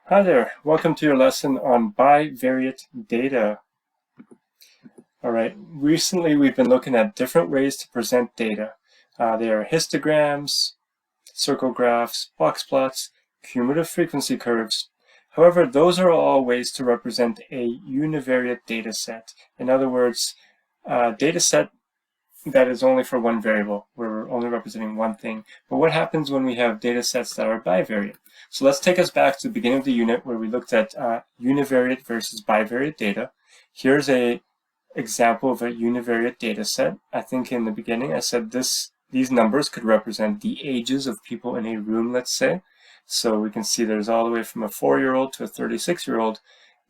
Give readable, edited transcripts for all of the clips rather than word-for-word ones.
Hi there, welcome to your lesson on bivariate data. All right, recently we've been looking at different ways to present data. They are histograms, circle graphs, box plots, cumulative frequency curves. However, those are all ways to represent a univariate data set. In other words, a data set that is only for one variable, where we're only representing one thing. But what happens when we have data sets that are bivariate? So let's take us back to the beginning of the unit where we looked at univariate versus bivariate data. Here's a example of a univariate data set. I think in the beginning I said these numbers could represent the ages of people in a room, let's say. So we can see there's all the way from a 4-year-old to a 36-year-old.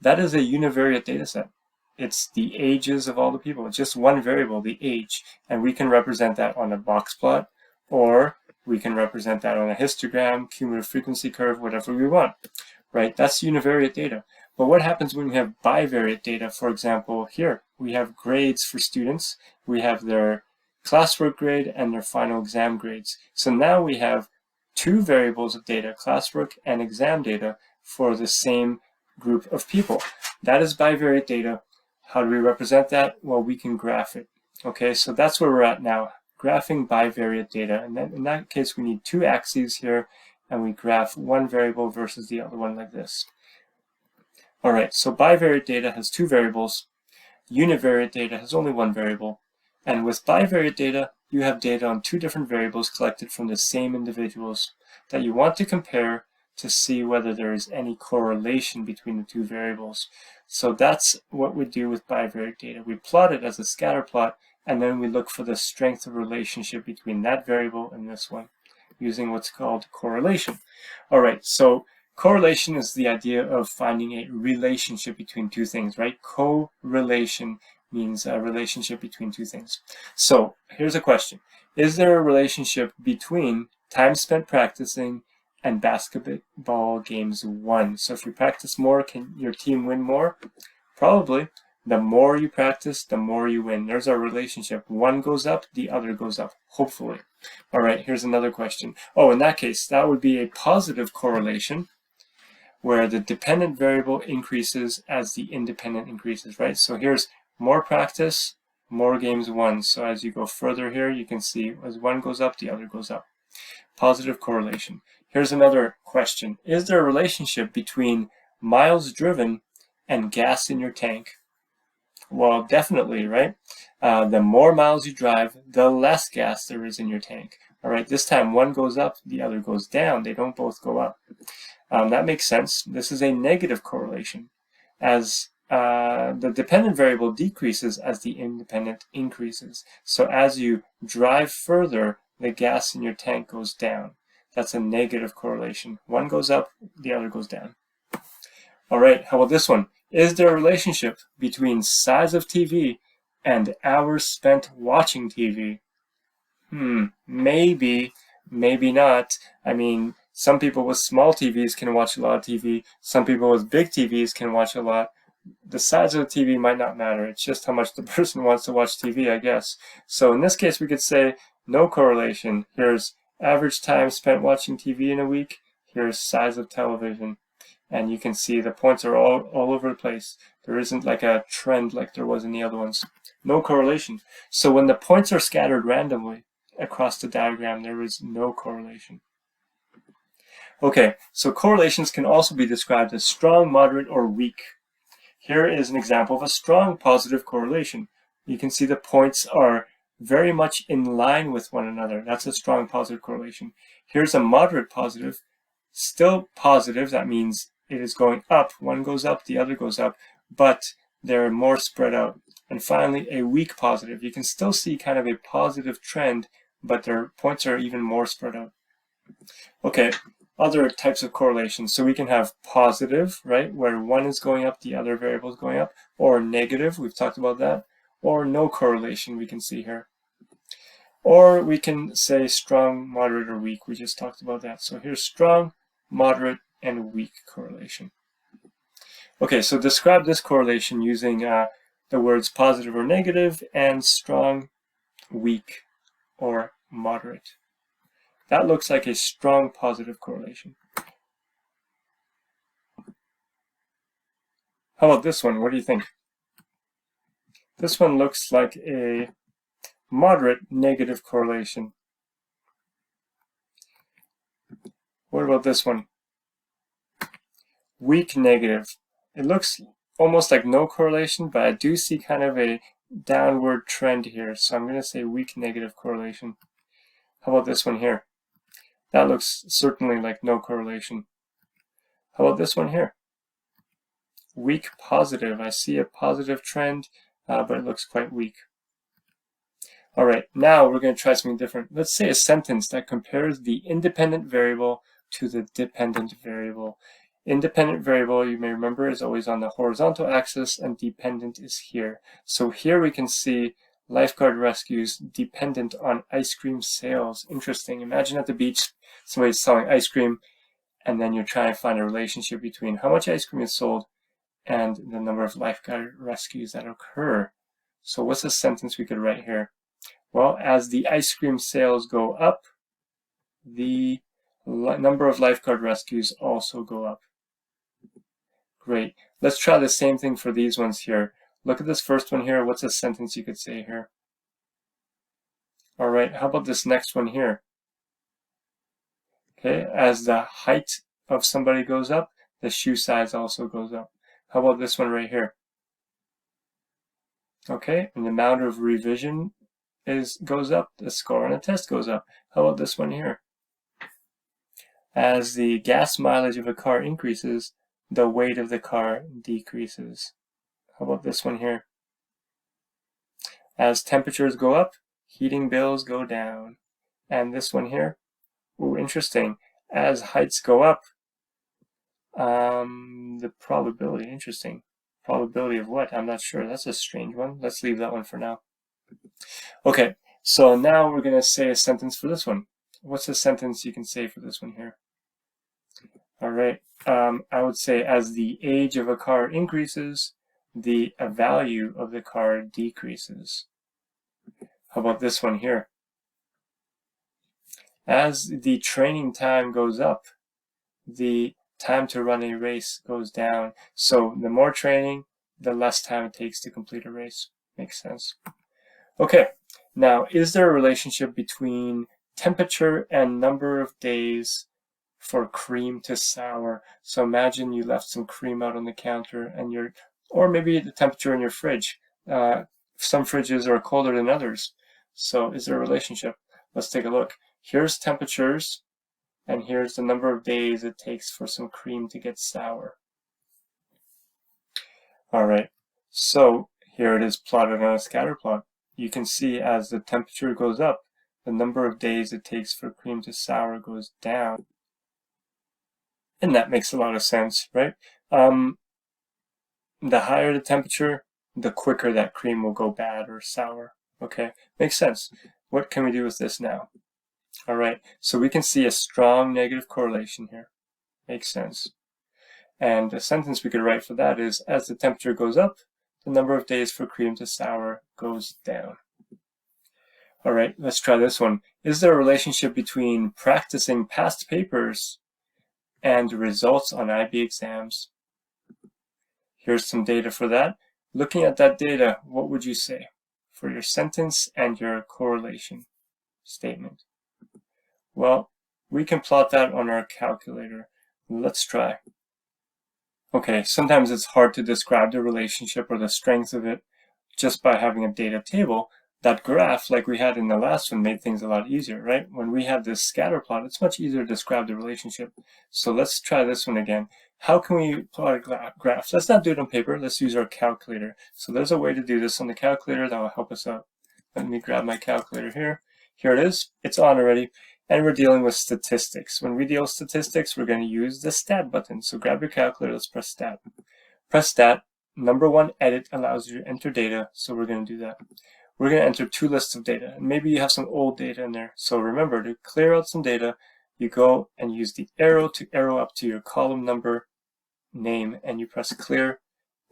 That is a univariate data set. It's the ages of all the people. It's just one variable, the age, and we can represent that on a box plot, or we can represent that on a histogram, cumulative frequency curve, whatever we want, right? That's univariate data. But what happens when we have bivariate data? For example, here we have grades for students. We have their classwork grade and their final exam grades. So now we have two variables of data, classwork and exam data, for the same group of people. That is bivariate data. How do we represent that? Well, we can graph it. Okay, so that's where we're at now, graphing bivariate data. And then in that case, we need two axes here, and we graph one variable versus the other one like this. All right, so bivariate data has two variables. Univariate data has only one variable. And with bivariate data, you have data on two different variables collected from the same individuals that you want to compare to see whether there is any correlation between the two variables. So that's what we do with bivariate data. We plot it as a scatter plot, and then we look for the strength of relationship between that variable and this one, using what's called correlation. All right, so correlation is the idea of finding a relationship between two things, right? Correlation means a relationship between two things. So here's a question. Is there a relationship between time spent practicing and basketball games won? So if you practice more, can your team win more? Probably. The more you practice, the more you win. There's our relationship. One goes up, the other goes up, hopefully. All right, here's another question. Oh, in that case, that would be a positive correlation where the dependent variable increases as the independent increases, right? So here's more practice, more games won. So as you go further here, you can see as one goes up, the other goes up. Positive correlation. Here's another question. Is there a relationship between miles driven and gas in your tank? Well, definitely, right? The more miles you drive, the less gas there is in your tank. All right, this time one goes up, the other goes down. They don't both go up. That makes sense. This is a negative correlation, as the dependent variable decreases as the independent increases. So as you drive further, the gas in your tank goes down. That's a negative correlation. One goes up, the other goes down. All right, how about this one? Is there a relationship between size of TV and hours spent watching TV? Maybe, maybe not. I mean, some people with small TVs can watch a lot of TV. Some people with big TVs can watch a lot. The size of the TV might not matter. It's just how much the person wants to watch TV, I guess. So in this case, we could say no correlation. Here's average time spent watching TV in a week. Here's size of television. And you can see the points are all over the place. There isn't like a trend like there was in the other ones. No correlation. So when the points are scattered randomly across the diagram, there is no correlation. Okay, so correlations can also be described as strong, moderate, or weak. Here is an example of a strong positive correlation. You can see the points are very much in line with one another. That's a strong positive correlation. Here's a moderate positive, still positive. That means it is going up. One goes up, the other goes up, but they're more spread out. And finally, a weak positive. You can still see kind of a positive trend, but their points are even more spread out. Okay, other types of correlations. So we can have positive, right, where one is going up, the other variable is going up, or negative, we've talked about that, or no correlation we can see here. Or we can say strong, moderate, or weak. We just talked about that. So here's strong, moderate, and weak correlation. Okay, so describe this correlation using the words positive or negative and strong, weak, or moderate. That looks like a strong positive correlation. How about this one? What do you think? This one looks like a moderate negative correlation. What about this one? Weak negative. It looks almost like no correlation, but I do see kind of a downward trend here. So I'm going to say weak negative correlation. How about this one here? That looks certainly like no correlation. How about this one here? Weak positive. I see a positive trend, but it looks quite weak. All right, now we're going to try something different. Let's say a sentence that compares the independent variable to the dependent variable. Independent variable, you may remember, is always on the horizontal axis, and dependent is here. So here we can see lifeguard rescues dependent on ice cream sales. Interesting. Imagine at the beach, somebody's selling ice cream, and then you're trying to find a relationship between how much ice cream is sold and the number of lifeguard rescues that occur. So what's a sentence we could write here? Well, as the ice cream sales go up, the number of lifeguard rescues also go up. Great. Let's try the same thing for these ones here. Look at this first one here. What's a sentence you could say here? All right, how about this next one here? Okay, as the height of somebody goes up, the shoe size also goes up. How about this one right here? Okay, and the amount of revision goes up, the score on a test goes up. How about this one here? As the gas mileage of a car increases, the weight of the car decreases. How about this one here? As temperatures go up, heating bills go down. And this one here? Ooh, interesting. As heights go up, the probability, interesting. Probability of what? I'm not sure. That's a strange one. Let's leave that one for now. Okay, so now we're going to say a sentence for this one. What's a sentence you can say for this one here? All right, I would say as the age of a car increases, the value of the car decreases. How about this one here? As the training time goes up, the time to run a race goes down. So the more training, the less time it takes to complete a race. Makes sense. Okay, now is there a relationship between temperature and number of days for cream to sour? So imagine you left some cream out on the counter and or maybe the temperature in your fridge. Some fridges are colder than others. So is there a relationship? Let's take a look. Here's temperatures, and here's the number of days it takes for some cream to get sour. All right, so here it is plotted on a scatter plot. You can see as the temperature goes up, the number of days it takes for cream to sour goes down. And that makes a lot of sense, right? The higher the temperature, the quicker that cream will go bad or sour. Okay, makes sense. What can we do with this now? All right, so we can see a strong negative correlation here. Makes sense. And a sentence we could write for that is, as the temperature goes up, the number of days for cream to sour goes down. All right, let's try this one. Is there a relationship between practicing past papers and results on IB exams? Here's some data for that. Looking at that data, what would you say for your sentence and your correlation statement? Well, we can plot that on our calculator. Let's try. Okay, sometimes it's hard to describe the relationship or the strength of it just by having a data table. That graph, like we had in the last one, made things a lot easier, right? When we have this scatter plot, it's much easier to describe the relationship. So let's try this one again. How can we plot a graph? Let's not do it on paper. Let's use our calculator. So there's a way to do this on the calculator that will help us out. Let me grab my calculator here. Here it is. It's on already. And we're dealing with statistics. When we deal with statistics, we're going to use the stat button. So grab your calculator. Let's press stat. Press stat. Number one, edit, allows you to enter data. So we're going to do that. We're going to enter two lists of data. And maybe you have some old data in there. So remember, to clear out some data, you go and use the arrow to arrow up to your column number name, and you press clear,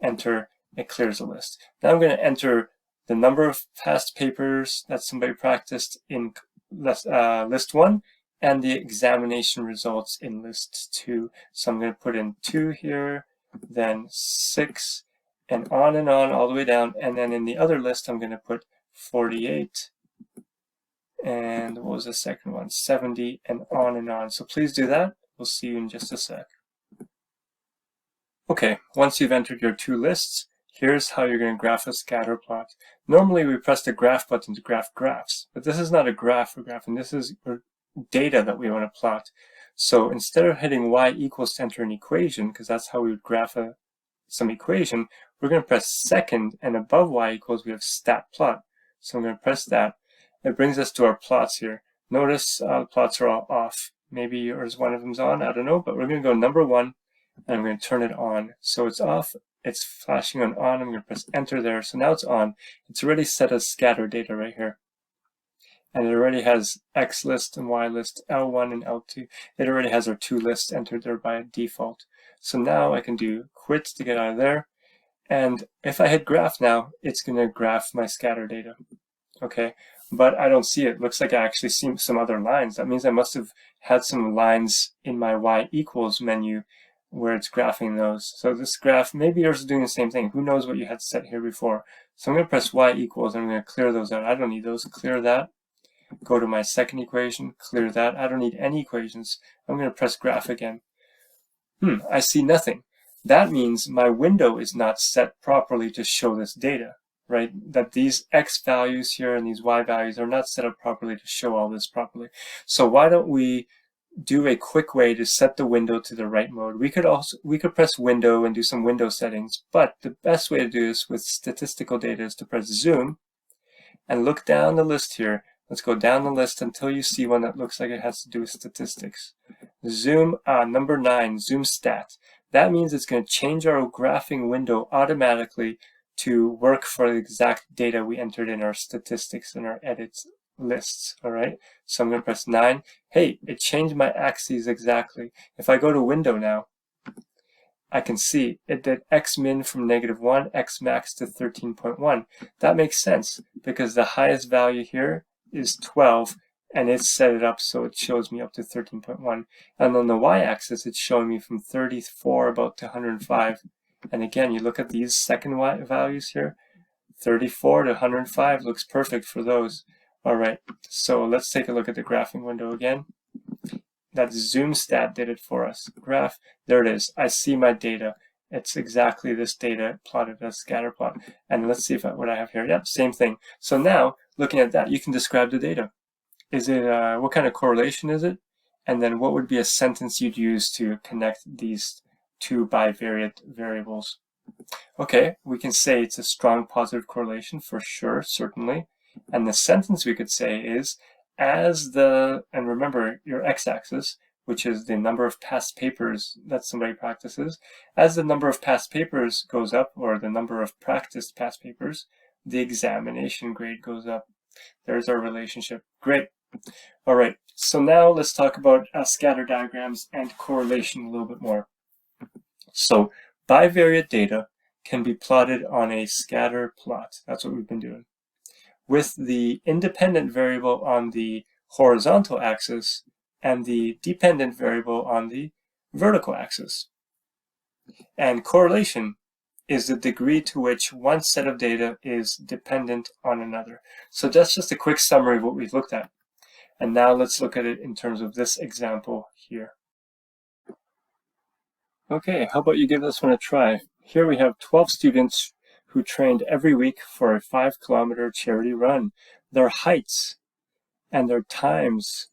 enter, it clears the list. Now I'm going to enter the number of past papers that somebody practiced in list 1 and the examination results in list 2. So I'm going to put in 2 here, then 6, and on all the way down. And then in the other list, I'm going to put 48, and what was the second one? 70, and on. So please do that. We'll see you in just a sec. Okay, once you've entered your two lists, here's how you're going to graph a scatter plot. Normally we press the graph button to graph graphs, but this is not a graph or graph, and this is data that we want to plot. So instead of hitting y equals to enter an equation, because that's how we would graph some equation, we're going to press second, and above y equals we have stat plot. So I'm going to press that. It brings us to our plots here. Notice the plots are all off. Maybe yours, one of them's on, I don't know, but we're going to go number 1, and I'm going to turn it on. So it's off, it's flashing on. I'm going to press enter there. So now it's on. It's already set as scatter data right here. And it already has X list and Y list, L1 and L2. It already has our two lists entered there by default. So now I can do quit to get out of there. And if I hit graph now, it's going to graph my scatter data. Okay, but I don't see it. It looks like I actually see some other lines. That means I must have had some lines in my Y equals menu where it's graphing those. So this graph, maybe yours is doing the same thing. Who knows what you had set here before? So I'm going to press Y equals, and I'm going to clear those out. I don't need those. Clear that. Go to my second equation, clear that. I don't need any equations. I'm going to press graph again. I see nothing. That means my window is not set properly to show this data, right? That these X values here and these Y values are not set up properly to show all this properly. So why don't we do a quick way to set the window to the right mode? We could press window and do some window settings, but the best way to do this with statistical data is to press zoom and look down the list here. Let's go down the list until you see one that looks like it has to do with statistics. Zoom, number 9, zoom stat. That means it's going to change our graphing window automatically to work for the exact data we entered in our statistics and our edit lists. All right, so I'm going to press 9. Hey, it changed my axes exactly. If I go to window now, I can see it did X min from -1, X max to 13.1. That makes sense because the highest value here is 12, and it's set it up so it shows me up to 13.1. And on the y-axis, it's showing me from 34 about to 105. And again, you look at these second y values here, 34 to 105 looks perfect for those. All right, so let's take a look at the graphing window again. That zoom stat did it for us. Graph, there it is. I see my data. It's exactly this data plotted as scatter plot. And let's see if what I have here. Yep, same thing. So now, looking at that, you can describe the data. Is it, what kind of correlation is it? And then what would be a sentence you'd use to connect these two bivariate variables? Okay, we can say it's a strong positive correlation for sure, certainly. And the sentence we could say is, and remember your x-axis, which is the number of past papers that somebody practices, as the number of past papers goes up, or the number of practiced past papers, the examination grade goes up. There's our relationship. Great. All right, so now let's talk about scatter diagrams and correlation a little bit more. So bivariate data can be plotted on a scatter plot. That's what we've been doing, with the independent variable on the horizontal axis and the dependent variable on the vertical axis. And correlation is the degree to which one set of data is dependent on another. So that's just a quick summary of what we've looked at. And now let's look at it in terms of this example here. Okay, how about you give this one a try? Here we have 12 students who trained every week for a 5-kilometer charity run. Their heights and their times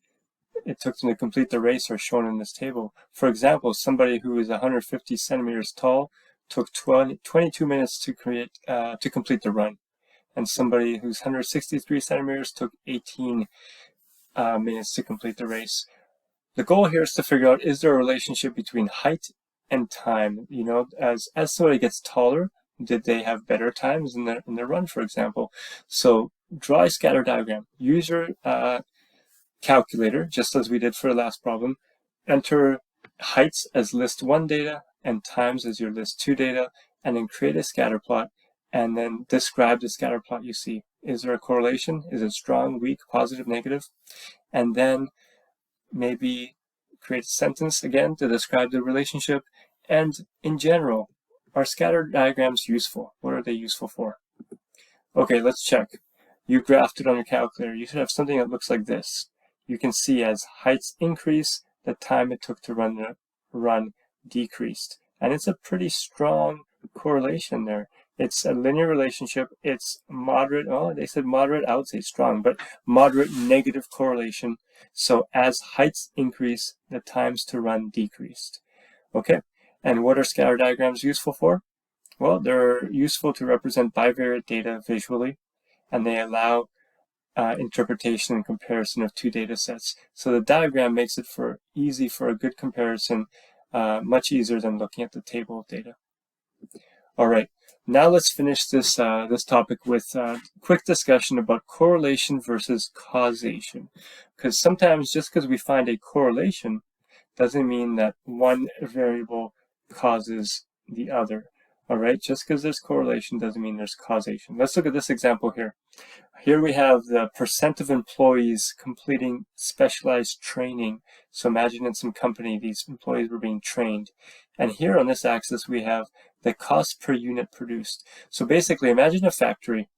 it took them to complete the race are shown in this table. For example, somebody who is 150 centimeters tall took 22 minutes to complete the run. And somebody who's 163 centimeters took 18 minutes to complete the race. The goal here is to figure out, is there a relationship between height and time? You know, as somebody gets taller, did they have better times in their run, for example? So draw a scatter diagram. Use your calculator, just as we did for the last problem. Enter heights as list 1 data and times as your list 2 data, and then create a scatter plot, and then describe the scatter plot you see. Is there a correlation? Is it strong, weak, positive, negative? And then maybe create a sentence again to describe the relationship, And in general, are scatter diagrams useful? What are they useful for? Okay, let's check. You graphed it on your calculator. You should have something that looks like this. You can see as heights increase, the time it took to run decreased. And it's a pretty strong correlation there. It's a linear relationship. It's moderate. Oh, they said moderate. I would say strong, but moderate negative correlation. So as heights increase, the times to run decreased. Okay. And what are scatter diagrams useful for? Well, they're useful to represent bivariate data visually, and they allow interpretation and comparison of two data sets. So the diagram makes it easy for a good comparison, much easier than looking at the table of data. All right, now let's finish this topic with a quick discussion about correlation versus causation. Because sometimes just because we find a correlation doesn't mean that one variable causes the other. All right, just because there's correlation doesn't mean there's causation. Let's look at this example here. Here we have the percent of employees completing specialized training. So imagine in some company, these employees were being trained. And here on this axis, we have the cost per unit produced. So basically, imagine a factory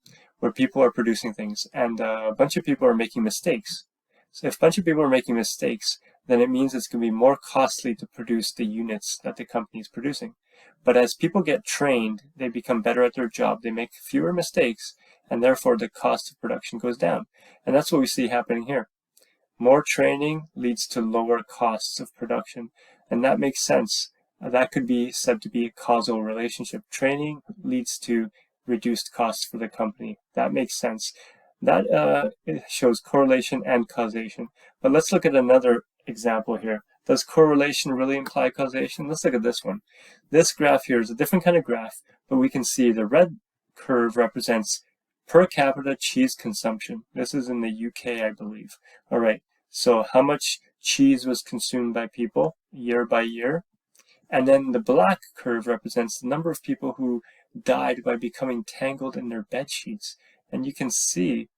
where people are producing things and a bunch of people are making mistakes. So if a bunch of people are making mistakes, then it means it's going to be more costly to produce the units that the company is producing. But as people get trained, they become better at their job, they make fewer mistakes, and therefore the cost of production goes down. And that's what we see happening here. More training leads to lower costs of production, and that makes sense. That could be said to be a causal relationship. Training leads to reduced costs for the company. That makes sense. That shows correlation and causation. But let's look at another example here. Does correlation really imply causation? Let's look at this one. This graph here is a different kind of graph, but we can see the red curve represents per capita cheese consumption. This is in the UK, I believe. All right, so how much cheese was consumed by people year by year? And then the black curve represents the number of people who died by becoming tangled in their bed sheets. And you can see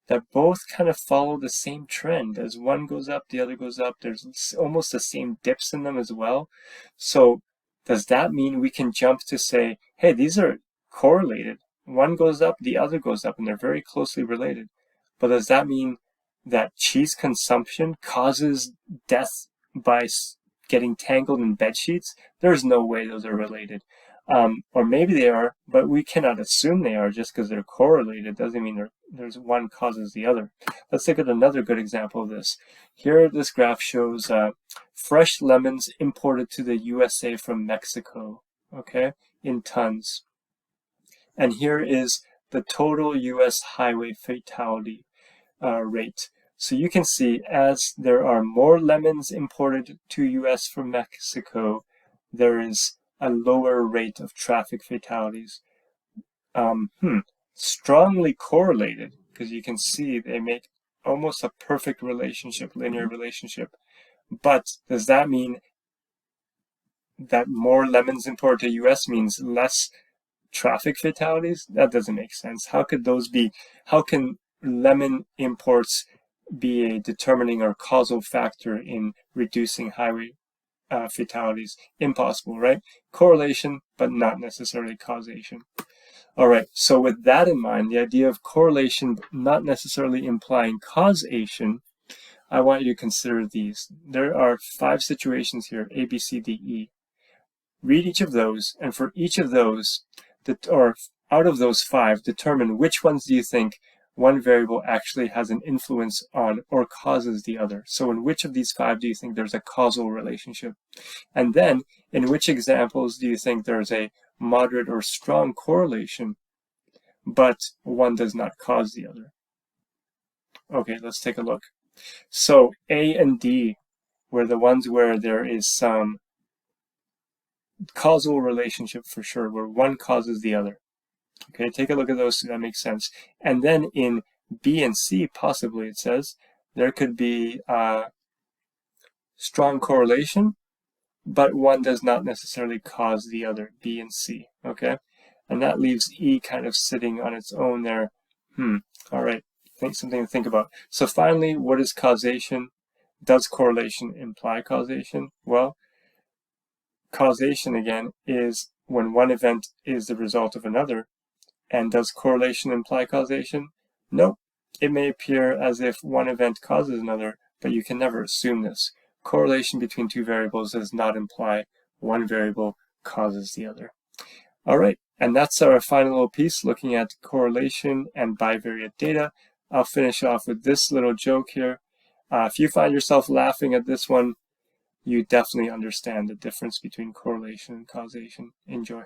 that both kind of follow the same trend. As one goes up, the other goes up. There's almost the same dips in them as well. So does that mean we can jump to say, hey, these are correlated? One goes up, the other goes up, and they're very closely related. But does that mean that cheese consumption causes death by getting tangled in bed sheets? There's no way those are related. Or maybe they are, but we cannot assume they are just because they're correlated. Doesn't mean there's one causes the other. Let's look at another good example of this. Here, this graph shows fresh lemons imported to the USA from Mexico, okay, in tons. And here is the total US highway fatality rate. So you can see as there are more lemons imported to US from Mexico, there is a lower rate of traffic fatalities. Strongly correlated, because you can see they make almost a perfect relationship, linear relationship. But does that mean that more lemons imported to US means less traffic fatalities? That doesn't make sense. How could those be? How can lemon imports be a determining or causal factor in reducing highway fatalities? Impossible, right? Correlation, but not necessarily causation. All right, so with that in mind, the idea of correlation not necessarily implying causation, I want you to consider these. There are 5 situations here, A, B, C, D, E. Read each of those, and for each of those, or out of those 5, determine which ones do you think one variable actually has an influence on or causes the other. So in which of these 5 do you think there's a causal relationship? And then, in which examples do you think there's a moderate or strong correlation, but one does not cause the other? Okay, let's take a look. So A and D were the ones where there is some causal relationship for sure, where one causes the other. Okay, take a look at those two, that makes sense. And then in B and C, possibly it says, there could be strong correlation, but one does not necessarily cause the other, B and C, okay? And that leaves E kind of sitting on its own there. All right, something to think about. So finally, what is causation? Does correlation imply causation? Well, Causation, again, is when one event is the result of another. And does correlation imply causation? No. It may appear as if one event causes another, but you can never assume this. Correlation between two variables does not imply one variable causes the other. All right, and that's our final little piece looking at correlation and bivariate data. I'll finish off with this little joke here. If you find yourself laughing at this one, you definitely understand the difference between correlation and causation. Enjoy.